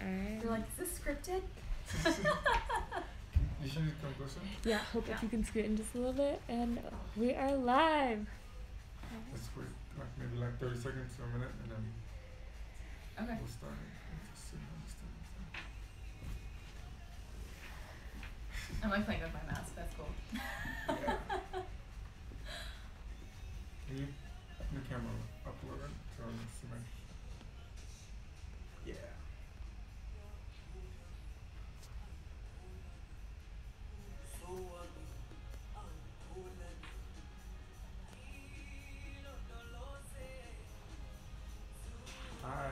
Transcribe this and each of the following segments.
Alright. They're like, is this scripted? You should come closer. Yeah, hope if you can scoot in just a little bit. And we are live. Let's wait maybe like 30 seconds or a minute and then Okay. we'll start. I'm like playing with my mask. That's cool. Yeah. Can you turn the camera up a little bit so I can see my... Yeah. Hi.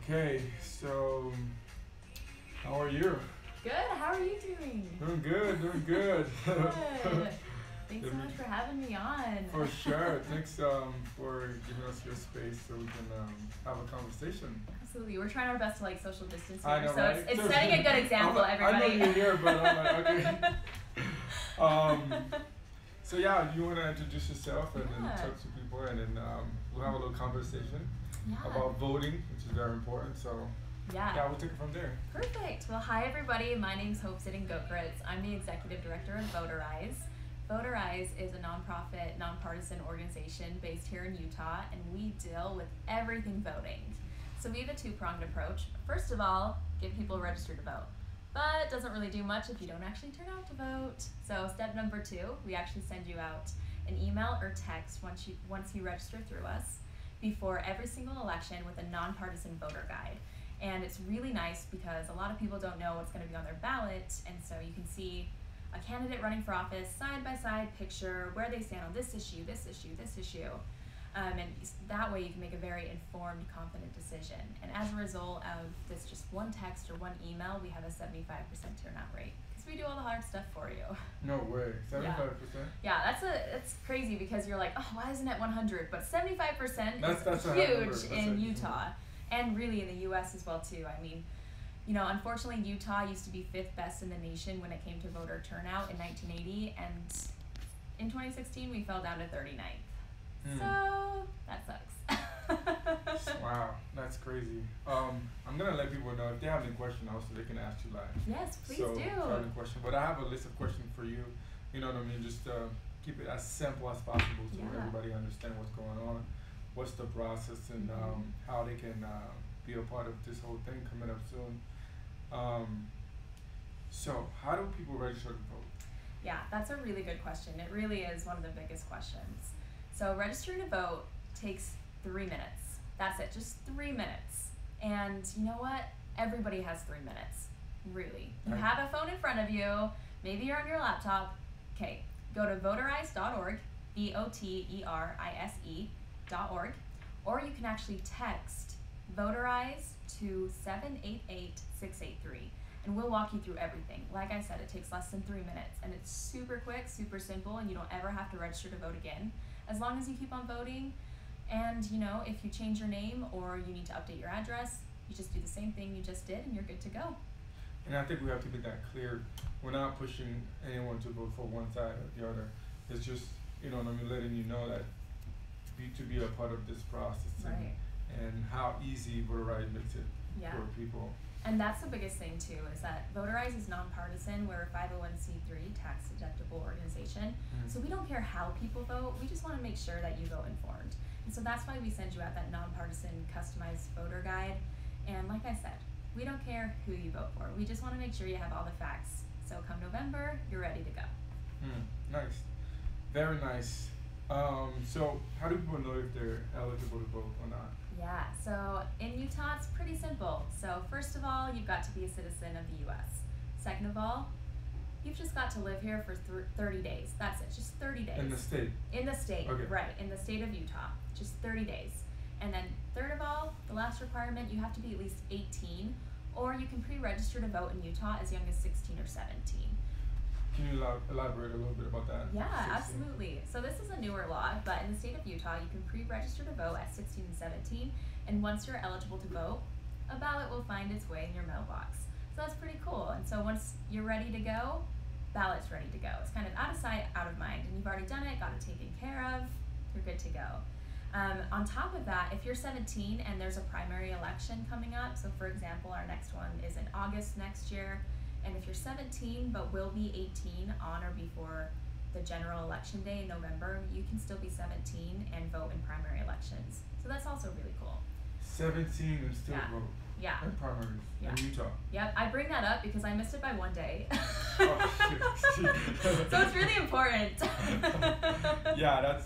Okay, so how are you? Good. How are you doing? Doing good, doing good. Good. Thanks so much for having me on. For sure. Thanks for giving us your space so we can have a conversation. Absolutely. We're trying our best to like social distance I here, know, so right? it's setting a good example, everybody. I know you're here, but I'm like, okay. So yeah, you want to introduce yourself and then talk to people, and then we'll have a little conversation about voting, which is very important. So yeah, we'll take it from there. Perfect. Well, hi everybody. My name's Hope Sitting-Gokritz. I'm the executive director of Voterise. Voterise is a nonprofit, nonpartisan organization based here in Utah, and we deal with everything voting. So we have a two-pronged approach. First of all, get people registered to vote. But it doesn't really do much if you don't actually turn out to vote. So step number 2, we actually send you out an email or text once you register through us before every single election with a nonpartisan voter guide. And it's really nice because a lot of people don't know what's going to be on their ballot, and so you can see a candidate running for office, side-by-side picture, where they stand on this issue, this issue, this issue. And that way you can make a very informed, confident decision. And as a result of this just one text or one email, we have a 75% turnout rate. Because we do all the hard stuff for you. No way, 75%? Yeah, that's crazy because you're like, oh, why isn't it 100? But 75% that's is huge in Utah. And really in the US as well too. I mean, you know, unfortunately Utah used to be 5th best in the nation when it came to voter turnout in 1980, and in 2016 we fell down to 39th. So that sucks. Wow, that's crazy. I'm gonna let people know if they have any questions also they can ask you live. Yes, please so, do. If you have any question, but I have a list of questions for you. You know what I mean? Just keep it as simple as possible so everybody understand what's going on, what's the process, and how they can be a part of this whole thing coming up soon. So how do people register to vote? Yeah, that's a really good question. It really is one of the biggest questions. So registering to vote takes 3 minutes. That's it, just 3 minutes. And you know what? Everybody has 3 minutes, really. You have a phone in front of you, maybe you're on your laptop. Okay, go to voterise.org, voterise.org, or you can actually text Voterise to 788-683. And we'll walk you through everything. Like I said, it takes less than 3 minutes, and it's super quick, super simple, and you don't ever have to register to vote again, as long as you keep on voting. And you know, if you change your name or you need to update your address, you just do the same thing you just did, and you're good to go. And I think we have to make that clear. We're not pushing anyone to vote for one side or the other. It's just, you know what I mean, letting you know that to be a part of this process, and how easy Voterise makes it for people. And that's the biggest thing too, is that Voterise is nonpartisan. We're a 501c3 tax deductible organization. So we don't care how people vote, we just want to make sure that you vote informed. And so that's why we send you out that nonpartisan customized voter guide. And like I said, we don't care who you vote for. We just want to make sure you have all the facts. So come November, you're ready to go. Nice. Very nice. So how do people know if they're eligible to vote or not? Yeah, so in Utah, it's pretty simple. So first of all, you've got to be a citizen of the US. Second of all, you've just got to live here for 30 days. That's it, just 30 days. In the state? In the state, right, in the state of Utah, just 30 days. And then third of all, the last requirement, you have to be at least 18, or you can pre-register to vote in Utah as young as 16 or 17. Can you elaborate a little bit about that? Yeah, absolutely. So this is a newer law, but in the state of Utah, you can pre-register to vote at 16 and 17, and once you're eligible to vote, a ballot will find its way in your mailbox. So that's pretty cool. And so once you're ready to go, ballot's ready to go. It's kind of out of sight, out of mind, and you you've already done it, got it taken care of, you're good to go. On top of that, if you're 17 and there's a primary election coming up, so for example, our next one is in August next year, and if you're 17 but will be 18 on or before the general election day in November, you can still be 17 and vote in primary elections. So that's also really cool. 17 and still vote. Yeah. In primaries in Utah. Yep, I bring that up because I missed it by one day. Oh, shit. So it's really important. Yeah, that's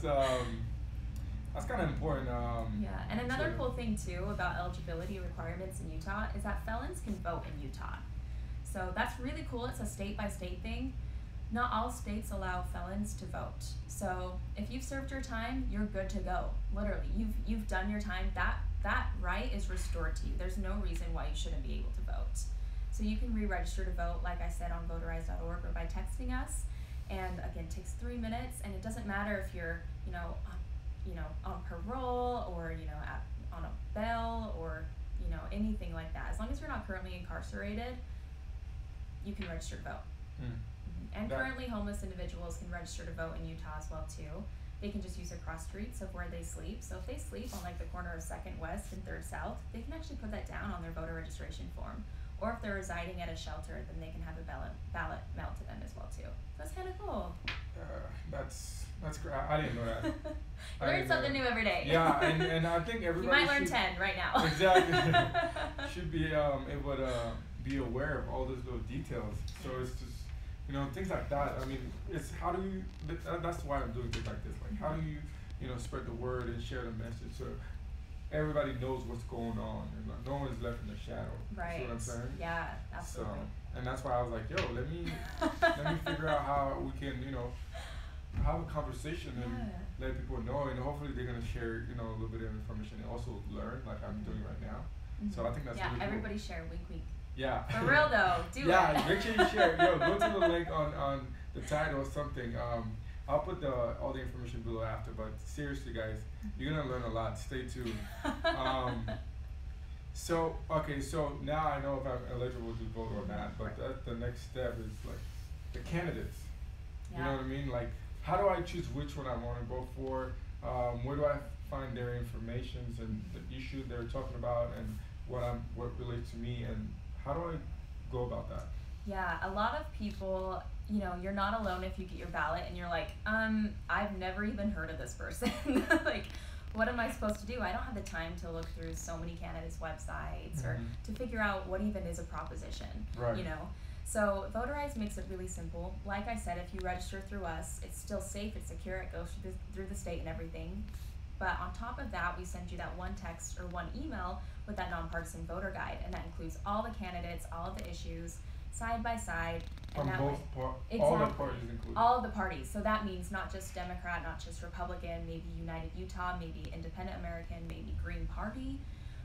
kind of important. Yeah, and another cool thing too about eligibility requirements in Utah is that felons can vote in Utah. So that's really cool. It's a state-by-state thing. Not all states allow felons to vote. So if you've served your time, you're good to go. Literally, you've done your time. That right is restored to you. There's no reason why you shouldn't be able to vote. So you can re-register to vote, like I said, on voterise.org or by texting us. And again, it takes 3 minutes, and it doesn't matter if you're, on parole or on a bail or anything like that. As long as you're not currently incarcerated, you can register to vote. And currently homeless individuals can register to vote in Utah as well too. They can just use the cross streets of where they sleep. So if they sleep on like the corner of 2nd West and 3rd South, they can actually put that down on their voter registration form. Or if they're residing at a shelter, then they can have a ballot mailed to them as well too. That's kind of cool. That's great. I didn't know that. You learn something new every day. Yeah, and I think everybody you might learn 10 right now. Exactly. Should be able to be aware of all those little details. So it's just things like that. I mean, it's how do you? That's why I'm doing things like this. Like, how do you spread the word and share the message so everybody knows what's going on and no one's left in the shadow. Right. See what I'm saying? Yeah, absolutely. So, and that's why I was like, yo, let me figure out how we can have a conversation and let people know, and hopefully they're gonna share a little bit of information and also learn like I'm doing right now. So I think that's really cool. Everybody share, wink wink. Yeah. For real though, do it. Yeah, make sure you share. Yo, go to the link on the title or something. I'll put all the information below after, but seriously guys, you're gonna learn a lot. Stay tuned. So now I know if I'm eligible to vote or not, but the next step is like the candidates. You know what I mean? Like, how do I choose which one I want to vote for? Where do I find their informations and the issue they're talking about and what relates to me, and how do I go about that? Yeah, a lot of people, you're not alone if you get your ballot and you're like, I've never even heard of this person. Like, what am I supposed to do? I don't have the time to look through so many candidates' websites or to figure out what even is a proposition, right. So Voterise makes it really simple. Like I said, if you register through us, it's still safe, it's secure, it goes through the state and everything. But on top of that, we send you that one text or one email with that nonpartisan voter guide, and that includes all the candidates, all of the issues, side by side. From and both exactly, all the parties included. All of the parties. So that means not just Democrat, not just Republican, maybe United Utah, maybe Independent American, maybe Green Party,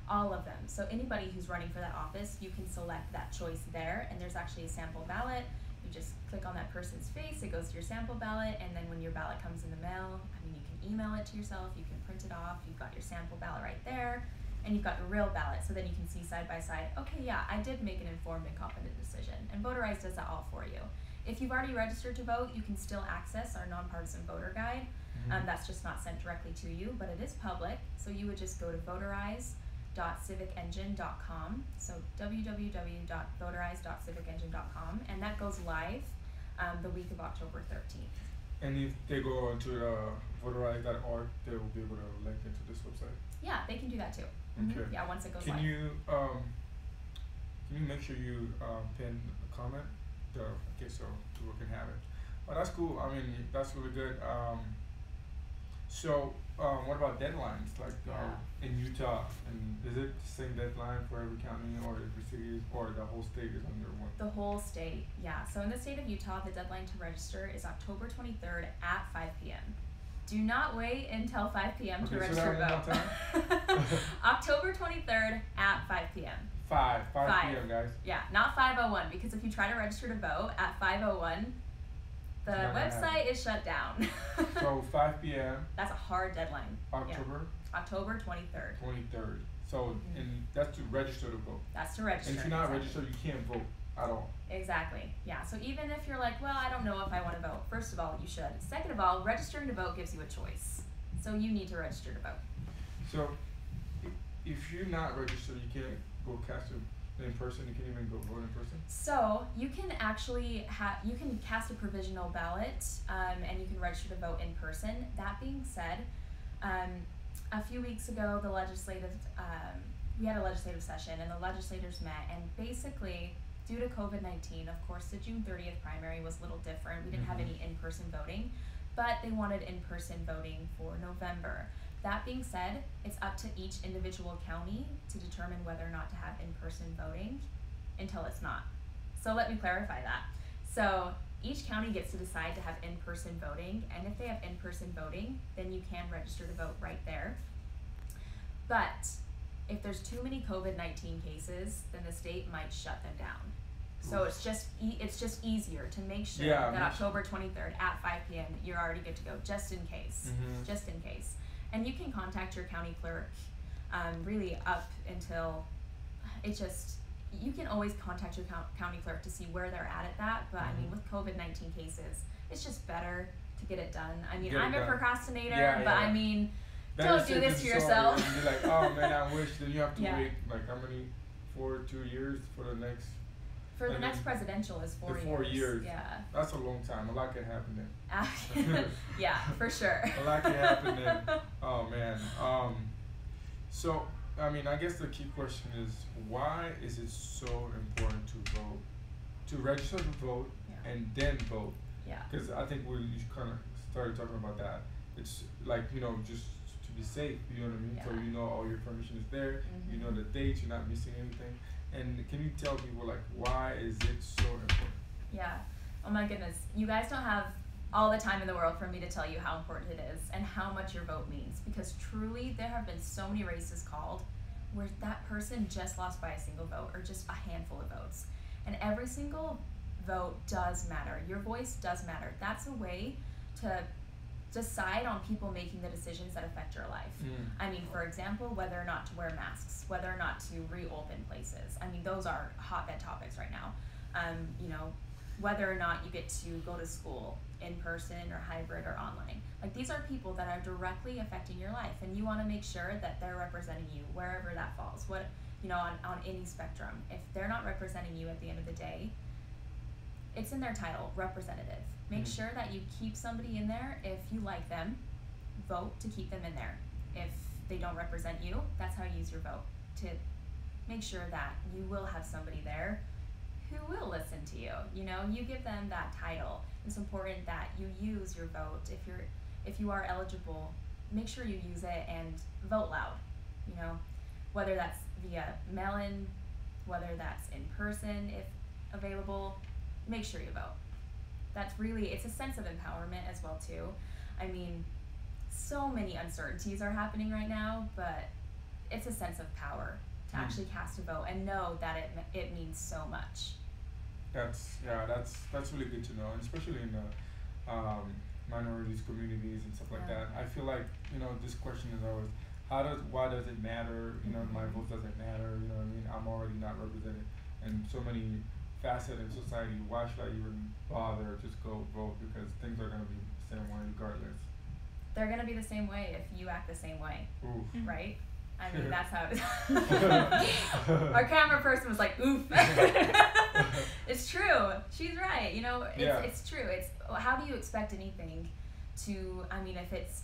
all of them. So anybody who's running for that office, you can select that choice there, and there's actually a sample ballot. You just click on that person's face, it goes to your sample ballot, and then when your ballot comes in the mail, you can email it to yourself, you can print it off, you've got your sample ballot right there, and you've got your real ballot, so then you can see side by side, okay, yeah, I did make an informed and confident decision, and Voterise does that all for you. If you've already registered to vote, you can still access our nonpartisan voter guide. That's just not sent directly to you, but it is public, so you would just go to voterise.civicengine.com, so www.voterise.civicengine.com, and that goes live the week of October 13th. And if they go onto voterise.org, they will be able to link into this website? Yeah, they can do that too. Okay. Yeah, once it goes can live. You make sure you pin a comment? Okay, so people can have it. Oh, that's cool. I mean, that's really good. So what about deadlines? Like in Utah, and is it the same deadline for every county or every city, or the whole state is under one? The whole state, yeah. So in the state of Utah, the deadline to register is October 23rd at 5 p.m. Do not wait until 5 p.m. to register to vote. October 23rd at 5 p.m. 5 p.m. guys. Yeah, not 5:01, because if you try to register to vote at 5:01, the website is shut down. So 5 p.m. That's a hard deadline. October? Yeah. October 23rd. 23rd. So and that's to register to vote. That's to register. And if you're not registered, you can't vote at all. Exactly. Yeah. So even if you're like, well, I don't know if I want to vote. First of all, you should. Second of all, registering to vote gives you a choice. So you need to register to vote. So if you're not registered, you can't go cast in person. You can't even go vote in person. So you can actually you can cast a provisional ballot, and you can register to vote in person. That being said, a few weeks ago, we had a legislative session, and the legislators met, and basically, due to COVID-19, of course, the June 30th primary was a little different. We didn't have any in-person voting, but they wanted in-person voting for November. That being said, it's up to each individual county to determine whether or not to have in-person voting until it's not. So let me clarify that. So each county gets to decide to have in-person voting, and if they have in-person voting, then you can register to vote right there. But if there's too many COVID-19 cases, then the state might shut them down. So it's just easier to make sure that October 23rd at 5 p.m. you're already good to go, just in case. Just in case. And you can contact your county clerk really up until you can always contact your county clerk to see where they're at that. But I mean, with COVID-19 cases, it's just better to get it done. I mean, I'm a procrastinator, but I mean, don't do this to yourself. And you're like, oh man, I wish. Then you have to wait like how many? 2 years for the next. For the next presidential is 4 years. 4 years. Yeah. That's a long time. A lot can happen then. Yeah, for sure. A lot can happen then. Oh man. So I mean, I guess the key question is, why is it so important to vote, to register to vote, and then vote? Yeah. Because I think you kind of started talking about that. It's like, just to be safe, you know what I mean? So you know all your information is there, you know the dates, you're not missing anything. And can you tell people, like, why is it so important? Yeah. Oh my goodness. You guys don't have all the time in the world for me to tell you how important it is and how much your vote means. Because truly, there have been so many races called where that person just lost by a single vote or just a handful of votes. And every single vote does matter. Your voice does matter. That's a way to decide on people making the decisions that affect your life. I mean, for example, whether or not to wear masks, whether or not to reopen places. I mean, those are hotbed topics right now. Whether or not you get to go to school in person or hybrid or online. Like, these are people that are directly affecting your life, and you want to make sure that they're representing you wherever that falls. On any spectrum. If they're not representing you at the end of the day, it's in their title, representative. Make sure that you keep somebody in there. If you like them, vote to keep them in there. If they don't represent you, that's how you use your vote, to make sure that you will have somebody there who will listen to you. You give them that title. It's important that you use your vote. If you are eligible, make sure you use it and vote loud. Whether that's via mail-in, whether that's in person, if available, make sure you vote. It's a sense of empowerment as well too. I mean, so many uncertainties are happening right now, but it's a sense of power to actually cast a vote and know that it means so much. That's really good to know, and especially in the minorities communities and stuff like that. I feel like this question is always, why does it matter? My vote doesn't matter. You know what I mean? I'm already not represented, and so many facets in society. Why should I even bother? Just go vote, because things are gonna be the same way regardless. They're gonna be the same way if you act the same way, right? I mean, that's how it is. Our camera person was like, oof. It's true. She's right. It's true. It's, how do you expect anything to,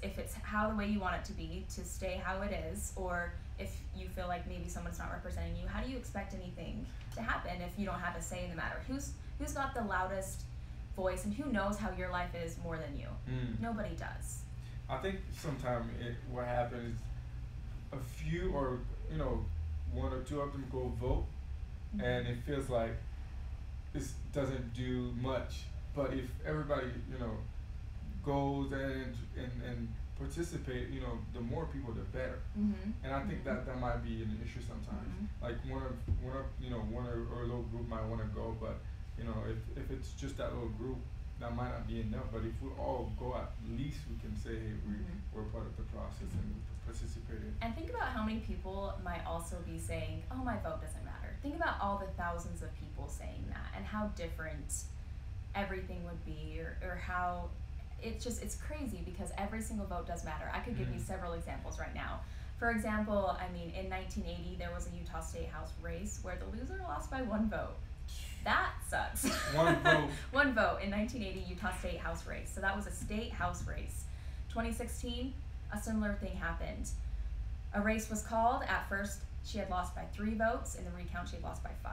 if it's how the way you want it to be, to stay how it is, or if you feel like maybe someone's not representing you, how do you expect anything to happen if you don't have a say in the matter? Who's got the loudest voice, and who knows how your life is more than you? Nobody does. I think sometimes what happens is, a few or one or two of them go vote, and it feels like this doesn't do much. But if everybody goes and participate, the more people, the better. And I think that might be an issue sometimes. Like one or a little group might want to go, but if it's just that little group, that might not be enough. But if we all go, at least we can say, hey, we're part of the process and we participated. And think about how many people might also be saying, oh, my vote doesn't matter. think about all the thousands of people saying that and how different everything would be, or how it's crazy because every single vote does matter. I could give you several examples right now. For example, I mean, in 1980, there was a Utah State House race where the loser lost by 1 vote. That sucks. 1 vote. 1 vote in 1980 Utah State House race. So that was a state house race. 2016, a similar thing happened. A race was called. At first, she had lost by 3 votes. In the recount, she had lost by 5.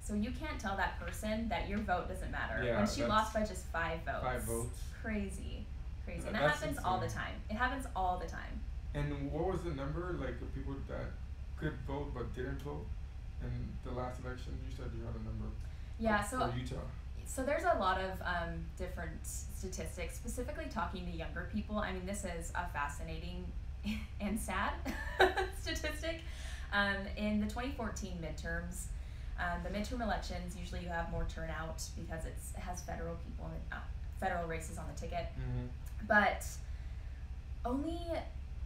So you can't tell that person that your vote doesn't matter when she lost by just 5 votes. 5 votes. Crazy. And that happens all the time. It happens all the time. And what was the number, like, of people that could vote but didn't vote in the last election? You said you had a number. Yeah, for Utah. So there's a lot of different statistics, specifically talking to younger people. I mean, this is a fascinating and sad statistic. In the 2014 midterms, the midterm elections, usually you have more turnout because it has federal people in federal races on the ticket. But only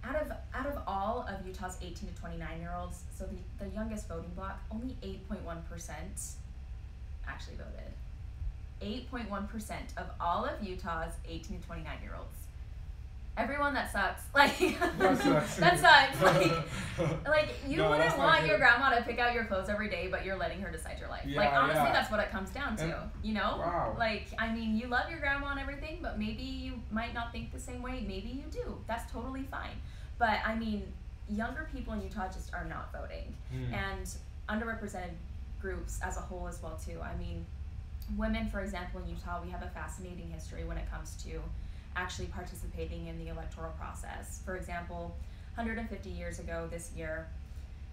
out of all of Utah's 18 to 29-year-olds, so the youngest voting bloc, only 8.1% actually voted. 8.1% of all of Utah's 18 to 29-year-olds. Everyone, that sucks. Like, that sucks. Like you wouldn't want your grandma to pick out your clothes every day, but you're letting her decide your life. Yeah, like, honestly, that's what it comes down to, you know? Wow. Like, I mean, you love your grandma and everything, but maybe you might not think the same way. Maybe you do. That's totally fine. But, I mean, younger people in Utah just are not voting. And underrepresented groups as a whole as well, too. I mean, women, for example, in Utah, we have a fascinating history when it comes to actually participating in the electoral process. For example, 150 years ago this year,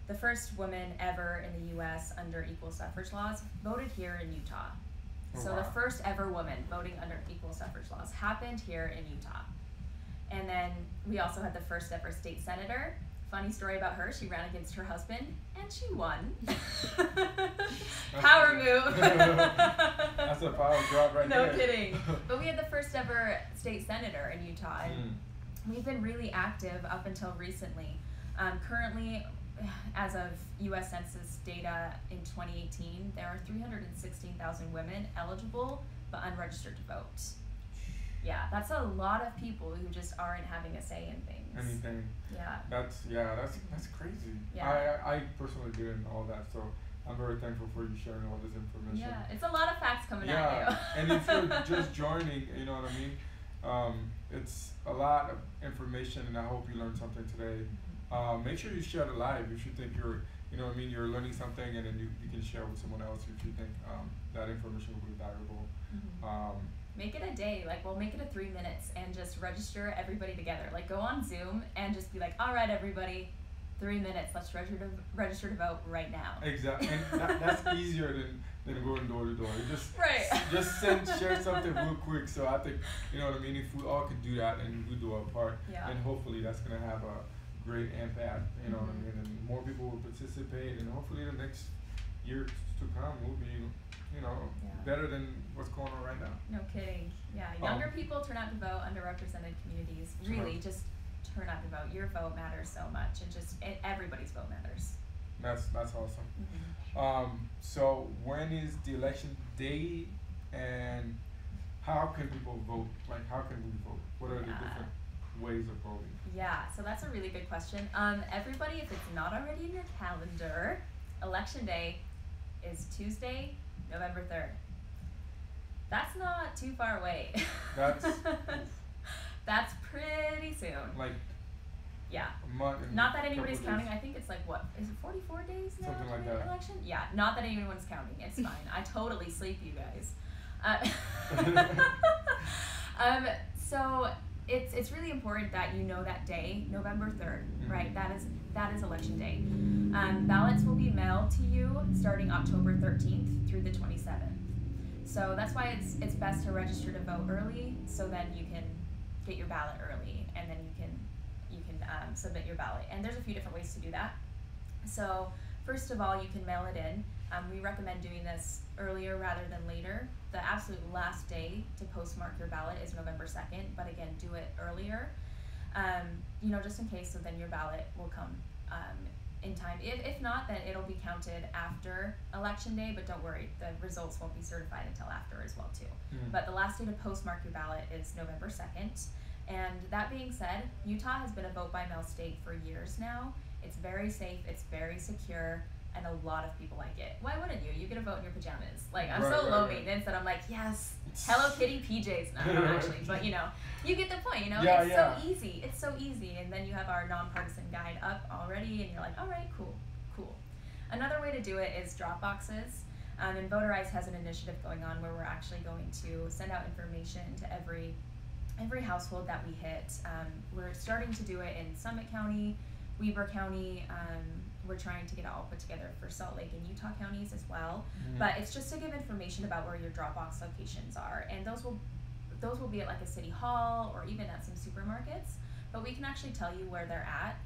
the first woman ever in the U.S. under equal suffrage laws voted here in Utah. So the first ever woman voting under equal suffrage laws happened here in Utah. And then we also had the first ever state senator. Funny story about her, she ran against her husband and she won. Power move. That's a power drop right there. No kidding. But we had the first ever state senator in Utah, and we've been really active up until recently. Currently, as of U.S. Census data in 2018, there are 316,000 women eligible but unregistered to vote. Yeah, that's a lot of people who just aren't having a say in things. Anything. Yeah. That's crazy. Yeah. I personally didn't know that, so I'm very thankful for you sharing all this information. Yeah, it's a lot of facts coming at you. And if you're just joining, you know what I mean? It's a lot of information, and I hope you learned something today. Make sure you share it live if you think you're, you know what I mean, you're learning something, and then you can share with someone else if you think that information will be valuable. Make it a day, like we'll make it a 3 minutes and just register everybody together. Like go on Zoom and just be like, all right, everybody, 3 minutes, let's register to vote right now. Exactly, and that's easier than going door to door. Just share something real quick. So I think, you know what I mean, if we all could do that and we do our part, and hopefully that's gonna have a great impact, you know what I mean, and more people will participate, and hopefully the next years to come will be, you know, better than what's going on right now. No kidding. Yeah, younger people turn out to vote, underrepresented communities really just turn out to vote. Your vote matters so much, and just everybody's vote matters. That's awesome. So when is the election day, and how can people vote? Like, how can we vote? What are the different ways of voting? Yeah, so that's a really good question. Everybody, if it's not already in your calendar, election day is Tuesday, November 3rd. That's not too far away. That's pretty soon. Like, a month. Not that anybody's counting. I think it's like, what, is it 44 days now? Something like that. Election? Yeah, not that anyone's counting. It's fine. I totally sleep, you guys. So it's really important that you know that day, November 3rd, right? That is election day. Ballots will be mailed to you starting October 13th through the 27th. So that's why it's best to register to vote early, so then you can get your ballot early, and then you can submit your ballot. And there's a few different ways to do that. So first of all, you can mail it in. We recommend doing this earlier rather than later. The absolute last day to postmark your ballot is November 2nd, but again, do it earlier, you know, just in case, so then your ballot will come in time. If not, then it'll be counted after election day, but don't worry, the results won't be certified until after as well too. But the last day to postmark your ballot is November 2nd. And that being said, Utah has been a vote by mail state for years now. It's very safe, it's very secure, and a lot of people like it. Why wouldn't you? You get to vote in your pajamas. Like, I'm so low maintenance that I'm like, yes, Hello Kitty PJs. No, not actually, but you know, you get the point, you know? It's so easy. It's so easy. And then you have our nonpartisan guide up already, and you're like, all right, cool. Another way to do it is drop boxes. And Voterise has an initiative going on where we're actually going to send out information to every household that we hit. We're starting to do it in Summit County, Weber County. We're trying to get it all put together for Salt Lake and Utah counties as well. But it's just to give information about where your drop box locations are, and those will be at like a city hall or even at some supermarkets. But we can actually tell you where they're at.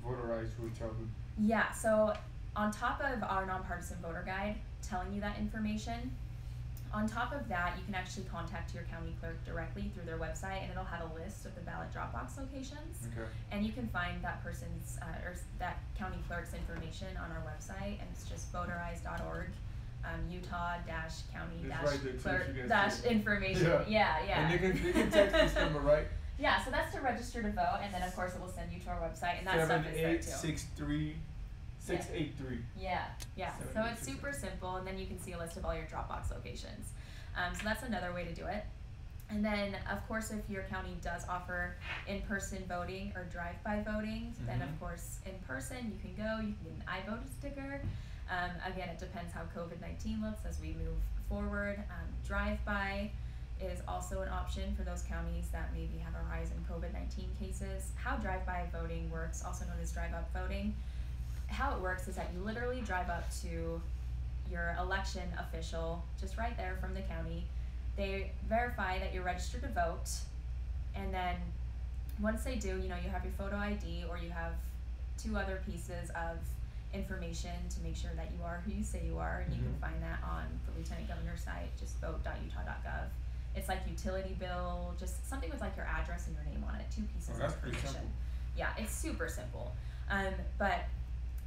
Voterise will tell you. Yeah. So on top of our nonpartisan voter guide telling you that information, on top of that, you can actually contact your county clerk directly through their website, and it'll have a list of the ballot drop box locations. Okay. And you can find that person's or that county clerk's information on our website, and it's just voterise.org, Utah-county-clerk-information. Yeah. And they can text this number, right? Yeah, so that's to register to vote, and then of course it will send you to our website, and that stuff is there too. 7863683. Yeah. So it's super simple, and then you can see a list of all your Dropbox locations. So that's another way to do it. And then, of course, if your county does offer in-person voting or drive-by voting, then of course in person you can go. You can get an I voted sticker. Again, it depends how COVID-19 looks as we move forward. Drive-by is also an option for those counties that maybe have a rise in COVID-19 cases. How drive-by voting works, also known as drive-up voting, how it works is that you literally drive up to your election official just right there from the county. They verify that you're registered to vote, and then once they do, you know, you have your photo ID or you have 2 other pieces of information to make sure that you are who you say you are, and you can find that on the Lieutenant Governor's site, just vote.utah.gov. It's like utility bill, just something with like your address and your name on it, 2 pieces of information. That's pretty simple. Yeah, it's super simple. But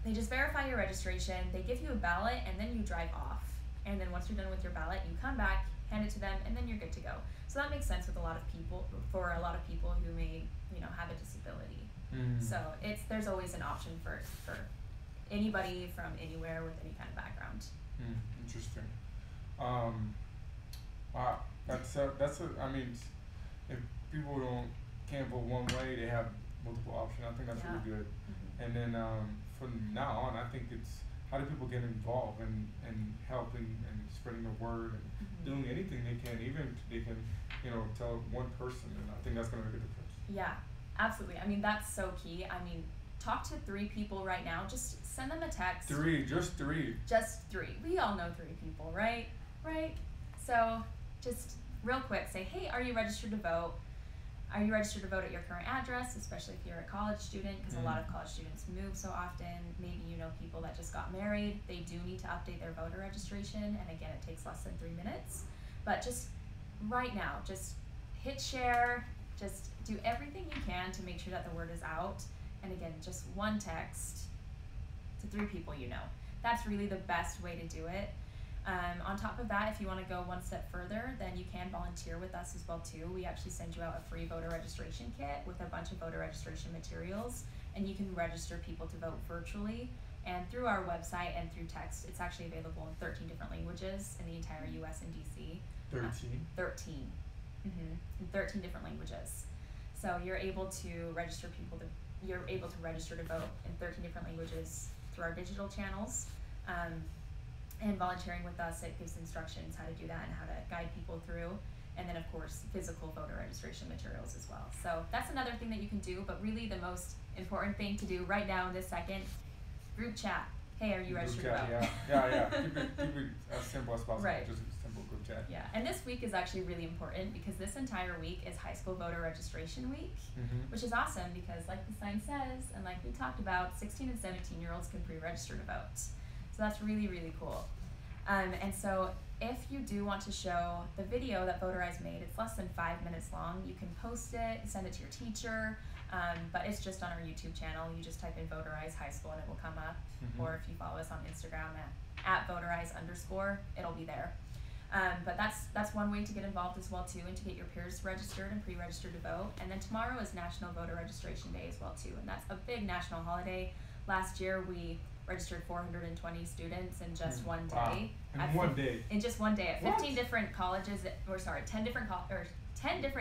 they just verify your registration, they give you a ballot, and then you drive off. And then once you're done with your ballot, you come back, hand it to them, and then you're good to go. So that makes sense with a lot of people, for a lot of people who may, you know, have a disability. So there's always an option for anybody from anywhere with any kind of background. Interesting. I mean, if people can't vote one way, they have multiple options. I think that's really good. And then from now on, I think it's how do people get involved and helping and spreading the word and doing anything they can, even if they can, you know, tell one person, and I think that's going to make a difference. Yeah, absolutely. I mean, that's so key. I mean, talk to 3 people right now. Just send them a text. 3, just 3. Just 3. We all know 3 people, right? So just real quick, say, hey, are you registered to vote? Are you registered to vote at your current address, especially if you're a college student, because a lot of college students move so often. Maybe you know people that just got married. They do need to update their voter registration, and again, it takes less than 3 minutes. But just right now, just hit share, just do everything you can to make sure that the word is out. And again, just 1 text to 3 people you know. That's really the best way to do it. On top of that, if you want to go 1 step further, then you can volunteer with us as well too. We actually send you out a free voter registration kit with a bunch of voter registration materials, and you can register people to vote virtually. And through our website and through text, it's actually available in 13 different languages in the entire US and DC. 13? 13. In 13 different languages. So you're able to register to vote in 13 different languages through our digital channels. And volunteering with us, it gives instructions how to do that and how to guide people through. And then, of course, physical voter registration materials as well. So that's another thing that you can do, but really the most important thing to do right now in this second, group chat. Hey, are you registered to vote? Yeah. Keep it as simple as possible. Right. Just a simple group chat. Yeah, and this week is actually really important because this entire week is high school voter registration week, which is awesome because like the sign says, and like we talked about, 16 and 17-year-olds can pre-register to vote. So that's really, really cool. And so if you do want to show the video that Voterise made, it's less than 5 minutes long. You can post it, send it to your teacher, but it's just on our YouTube channel. You just type in Voterise High School and it will come up. Or if you follow us on Instagram at Voterise_, it'll be there. But that's one way to get involved as well too, and to get your peers registered and pre-registered to vote. And then tomorrow is National Voter Registration Day as well too, and that's a big national holiday. Last year we registered 420 students in just one day. Wow. In one day? In just one day at 15 What? different colleges, 10 different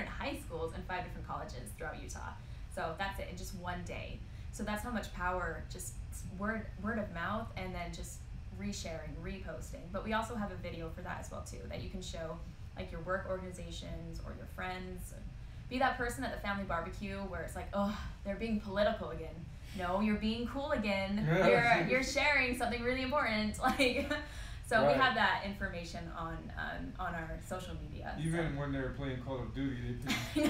high schools and 5 different colleges throughout Utah. So that's it, in just one day. So that's how much power, just word of mouth, and then just resharing, reposting. But we also have a video for that as well too, that you can show like your work organizations or your friends. Be that person at the family barbecue where it's like, oh, they're being political again. No, you're being cool again. You're sharing something really important. Like, so Right. we have that information on our social media. Even so. when they're playing Call of Duty, they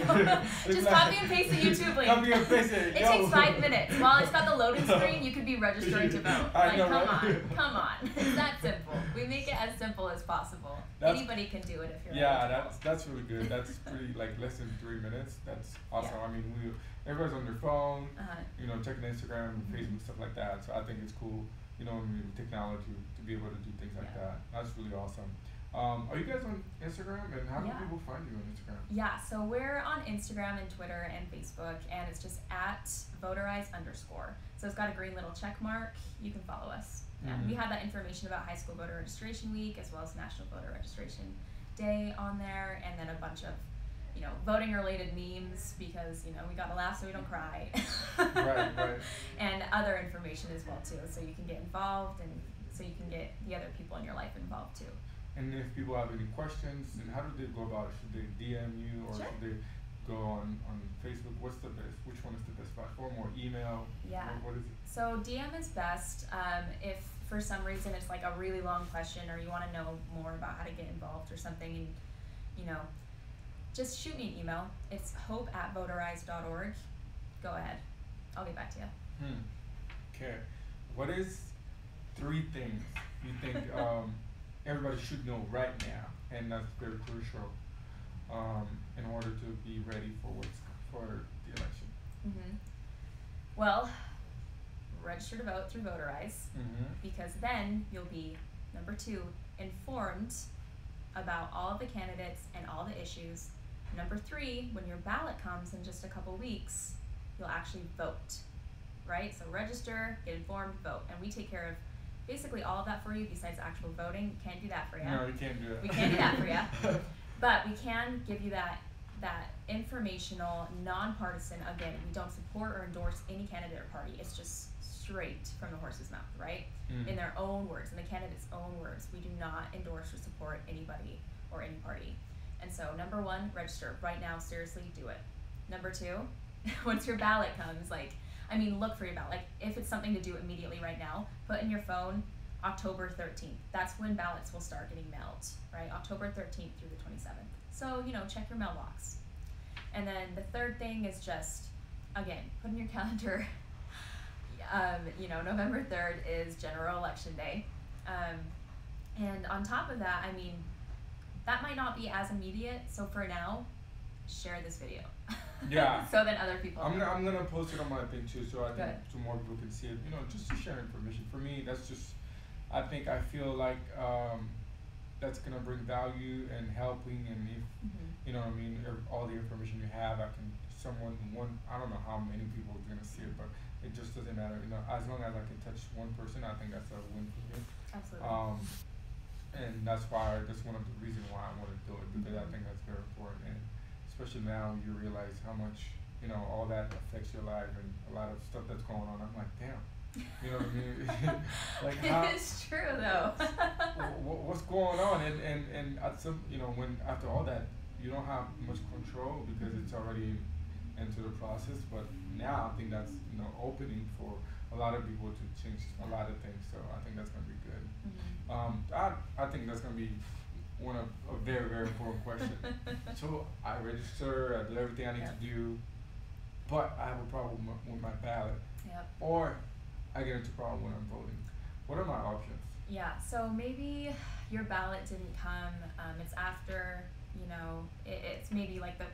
Just copy and paste the YouTube link. Copy and paste it. It takes 5 minutes. While it's got the loading screen, you could be registering to vote. I Like, know, come right? on. It's that simple. We make it as simple as possible. Anybody can do it if you're eligible. that's really good. That's pretty, like, less than 3 minutes. That's awesome. Yeah. I mean, everybody's on their phone, Uh-huh. checking Instagram, Facebook, stuff like that. So I think it's cool, technology to be able to do things like that. That's really awesome. Are you guys on Instagram, and how do people find you on Instagram? Yeah, so we're on Instagram and Twitter and Facebook, and it's just at Voterise_. So it's got a green little check mark. You can follow us. And we have that information about High School Voter Registration Week as well as National Voter Registration Day on there, and then a bunch of voting related memes, because we gotta laugh so we don't cry. Right. And other information as well too, so you can get involved, and so you can get the other people in your life involved too. And if people have any questions, then how do they go about it? Should they DM you, or Sure. should they go on Facebook? What's the best? Which one is the best platform? Or email? Yeah. What is it? So DM is best. If for some reason it's like a really long question, or you want to know more about how to get involved or something, and just shoot me an email. It's hope@voterise.org. Go ahead. I'll get back to you. Okay. What is 3 things you think everybody should know right now, and that's very crucial in order to be ready for the election? Well, register to vote through Voterise, because then you'll be, number 2, informed about all of the candidates and all the issues. Number 3, when your ballot comes in just a couple weeks, you'll actually vote, right? So register, get informed, vote, and we take care of basically all of that for you besides actual voting. Can't do that for you. No, you can't do it. We can't do that for you. But we can give you that informational, nonpartisan. Again, we don't support or endorse any candidate or party. It's just straight from the horse's mouth, right? In their own words, in the candidate's own words. We do not endorse or support anybody or any party. And so, number 1, register right now. Seriously, do it. Number 2, once your ballot comes, look for your ballot. Like, if it's something to do immediately right now, put in your phone October 13th. That's when ballots will start getting mailed, right? October 13th through the 27th. So, check your mailbox. And then the third thing is just, again, put in your calendar, November 3rd is General Election Day. And on top of that, that might not be as immediate. So for now, share this video. Yeah. So that other people I'm gonna post it on my thing too, so I think Good. so more people can see it. Just to share information. For me, that's just, I feel like that's gonna bring value and helping, and if all the information you have, I don't know how many people are gonna see it, but it just doesn't matter. As long as I can touch one person, I think that's a win for me. Absolutely. And that's one of the reasons why I want to do it, because I think that's very important, and especially now you realize how much all that affects your life, and a lot of stuff that's going on. I'm like, damn, you know what I mean? Like, how, it's true though. what's going on? And at some, when after all that, you don't have much control because it's already into the process. But now I think that's opening for a lot of people to change a lot of things. So I think that's gonna be good. I think that's gonna be a very, very important question. So I register, I do everything I need to do, but I have a problem with my ballot, Yep. or I get into a problem when I'm voting. What are my options? Yeah, so maybe your ballot didn't come, it's after, it's maybe like the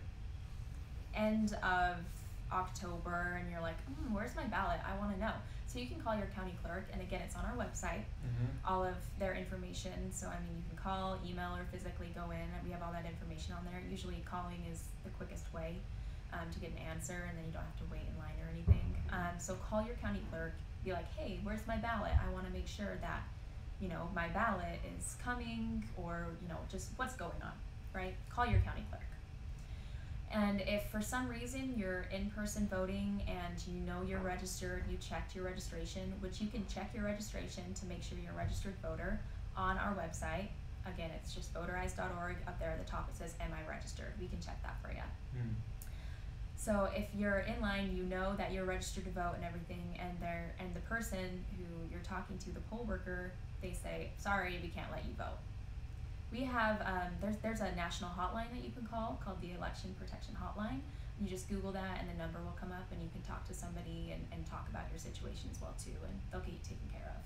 end of October and you're like, where's my ballot? I want to know. So you can call your county clerk, and again, it's on our website, all of their information. So I mean, you can call, email, or physically go in, and we have all that information on there. Usually calling is the quickest way to get an answer, and then you don't have to wait in line or anything. So call your county clerk, be like, hey, where's my ballot? I want to make sure that, my ballot is coming, or, just what's going on, right? Call your county clerk. And if for some reason you're in-person voting and you're registered, you checked your registration, which you can check your registration to make sure you're a registered voter on our website. Again, it's just voterise.org. Up there at the top it says, am I registered? We can check that for you. So if you're in line, you know that you're registered to vote and everything, and the person who you're talking to, the poll worker, they say, sorry, we can't let you vote. We have, there's a national hotline that you can call called the Election Protection Hotline. You just Google that and the number will come up, and you can talk to somebody and talk about your situation as well too, and they'll get you taken care of.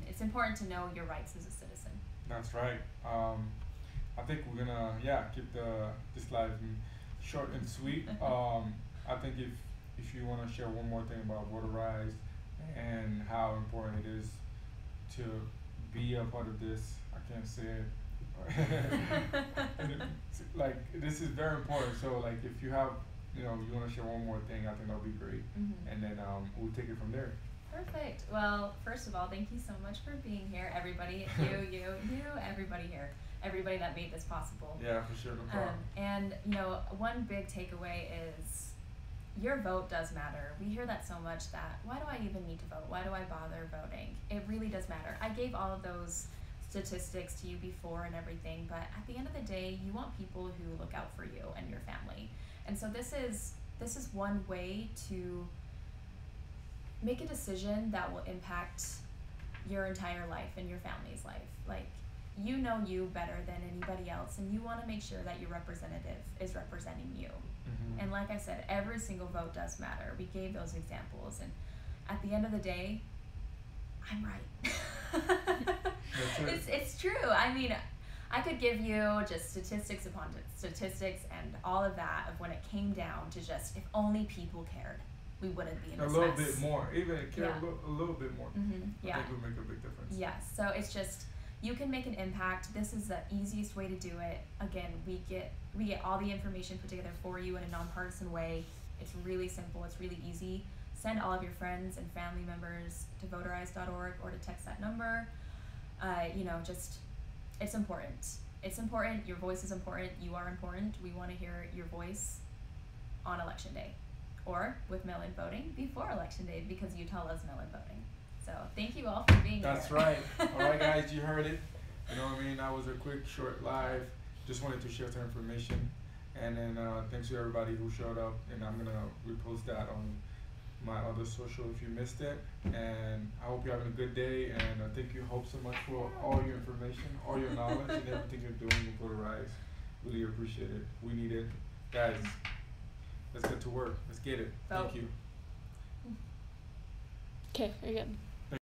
It's important to know your rights as a citizen. That's right. I think we're gonna keep this live short and sweet. I think if you want to share one more thing about Voterise and how important it is to be a part of this, I can't say it. Like, this is very important. So like, if you have, you want to share one more thing, I think that'll be great. And then we'll take it from there. Perfect. Well, first of all, thank you so much for being here, everybody. You, everybody here. Everybody that made this possible. Yeah, for sure. No problem. And one big takeaway is your vote does matter. We hear that so much, that why do I even need to vote? Why do I bother voting? It really does matter. I gave all of those statistics to you before and everything, but at the end of the day, you want people who look out for you and your family. And so this is one way to make a decision that will impact your entire life and your family's life. Like, you know you better than anybody else, and you want to make sure that your representative is representing you. And like I said, every single vote does matter. We gave those examples, and at the end of the day, I'm right. It's true. I mean, I could give you just statistics upon statistics and all of that of when it came down to just, if only people cared, we wouldn't be in this a little mess. bit more, even care a little bit more. I think would make a big difference. Yes. So it's just, you can make an impact. This is the easiest way to do it. Again, we get all the information put together for you in a nonpartisan way. It's really simple. It's really easy. Send all of your friends and family members to voterise.org or to text that number. It's important. It's important. Your voice is important. You are important. We want to hear your voice on election day, or with mail-in voting before election day, because Utah loves mail-in voting. So thank you all for being here. That's right. All right, guys, you heard it. You know what I mean? That was a quick, short live. Just wanted to share some information. And then thanks to everybody who showed up. And I'm going to repost that on my other social if you missed it. And I hope you're having a good day. And thank you, Hope, so much for all your information, all your knowledge, and everything you're doing with Voterise. Really appreciate it. We need it. Guys, let's get to work. Let's get it. Vote. Thank you. Okay, very good.